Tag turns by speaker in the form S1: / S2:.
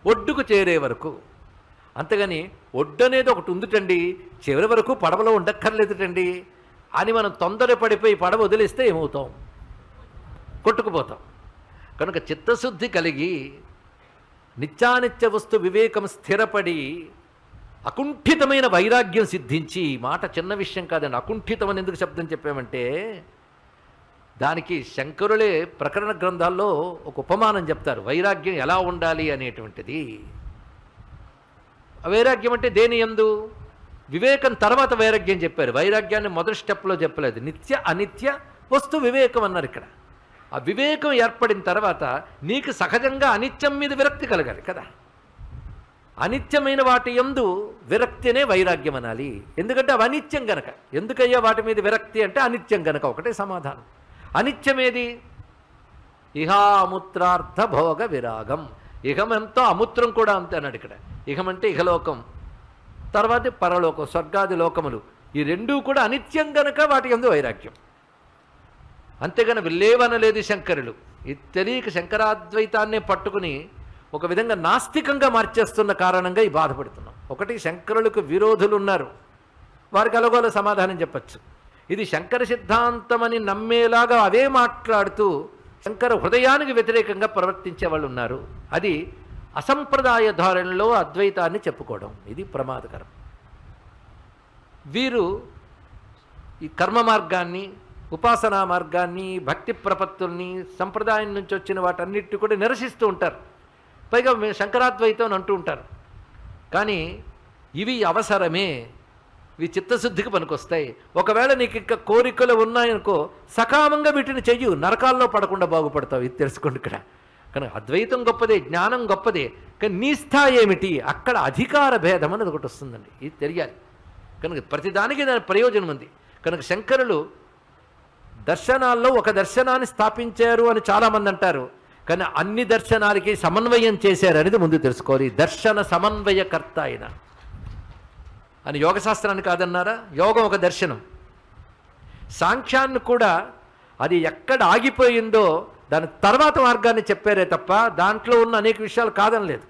S1: ఒడ్డుకు చేరే వరకు. అంతేగాని ఒడ్డు అనేది ఒకటి ఉందిటండి, చివరి వరకు పడవలో ఉండక్కర్లేదుటండి అని మనం తొందరపడిపోయి పడవ వదిలేస్తే ఏమవుతాం? కొట్టుకుపోతాం. కనుక చిత్తశుద్ధి కలిగి నిత్యానిత్య వస్తు వివేకం స్థిరపడి అకుంఠితమైన వైరాగ్యం సిద్ధించి, మాట చిన్న విషయం కాదండి. అకుంఠితం అని ఎందుకు శబ్దం చెప్పామంటే, దానికి శంకరులే ప్రకరణ గ్రంథాల్లో ఒక ఉపమానం చెప్తారు. వైరాగ్యం ఎలా ఉండాలి అనేటువంటిది. వైరాగ్యం అంటే దేని యందు? వివేకం తర్వాత వైరాగ్యం చెప్పారు. వైరాగ్యాన్ని మొదటి స్టెప్లో చెప్పలేదు. నిత్య అనిత్య వస్తు వివేకం అన్నారు ఇక్కడ. ఆ వివేకం ఏర్పడిన తర్వాత నీకు సహజంగా అనిత్యం మీద విరక్తి కలగాలి కదా. అనిత్యమైన వాటి యందు విరక్తినే వైరాగ్యం అనాలి. ఎందుకంటే అవి అనిత్యం గనక. ఎందుకయ్యా వాటి మీద విరక్తి అంటే అనిత్యం గనక. ఒకటే సమాధానం. అనిత్యమేది? ఇహాముత్రార్థ భోగ విరాగం. ఇహం ఎంతో అముత్రం కూడా అంతే అన్నాడు ఇక్కడ. ఇహం అంటే ఇహలోకం, తర్వాత పరలోకం, స్వర్గాది లోకములు. ఈ రెండూ కూడా అనిత్యం గనక వాటి యందు వైరాగ్యం. అంతేగాని లేవనలేదు శంకరులు. ఇది తెలియక శంకరాద్వైతాన్నే పట్టుకుని ఒక విధంగా నాస్తికంగా మార్చేస్తున్న కారణంగా ఈ బాధపడుతున్నాం. ఒకటి, శంకరులకు విరోధులు ఉన్నారు, వారికి అలగోల సమాధానం చెప్పచ్చు. ఇది శంకర సిద్ధాంతమని నమ్మేలాగా అవే మాట్లాడుతూ శంకర హృదయానికి వ్యతిరేకంగా ప్రవర్తించే వాళ్ళు ఉన్నారు. అది అసంప్రదాయ ధోరణిలో అద్వైతాన్ని చెప్పుకోవడం, ఇది ప్రమాదకరం. వీరు ఈ కర్మ మార్గాన్ని, ఉపాసనా మార్గాన్ని, భక్తి ప్రపత్తుల్ని, సంప్రదాయం నుంచి వచ్చిన వాటన్నిటి కూడా నిరసిస్తూ ఉంటారు. పైగా శంకరాద్వైతం అని అంటూ ఉంటారు. కానీ ఇవి అవసరమే, ఇవి చిత్తశుద్ధికి పనికొస్తాయి. ఒకవేళ నీకు ఇంకా కోరికలు ఉన్నాయనుకో, సకామంగా వీటిని చెయ్యు, నరకాల్లో పడకుండా బాగుపడతావు. ఇది తెలుసుకోండి ఇక్కడ. కనుక అద్వైతం గొప్పదే, జ్ఞానం గొప్పదే, కానీ నీ స్థాయి ఏమిటి? అక్కడ అధికార భేదం అనేది ఒకటి వస్తుందండి, ఇది తెలియాలి. కనుక ప్రతిదానికి దాని ప్రయోజనం ఉంది. కనుక శంకరులు దర్శనాల్లో ఒక దర్శనాన్ని స్థాపించారు అని చాలామంది అంటారు, కానీ అన్ని దర్శనాలకి సమన్వయం చేశారు అనేది ముందు తెలుసుకోవాలి. దర్శన సమన్వయకర్త ఆయన అని యోగశాస్త్రాన్ని కాదన్నారా? యోగం ఒక దర్శనం. సాంఖ్యాన్ని కూడా అది ఎక్కడ ఆగిపోయిందో దాని తర్వాత మార్గాన్ని చెప్పారే తప్ప దాంట్లో ఉన్న అనేక విషయాలు కాదనలేదు.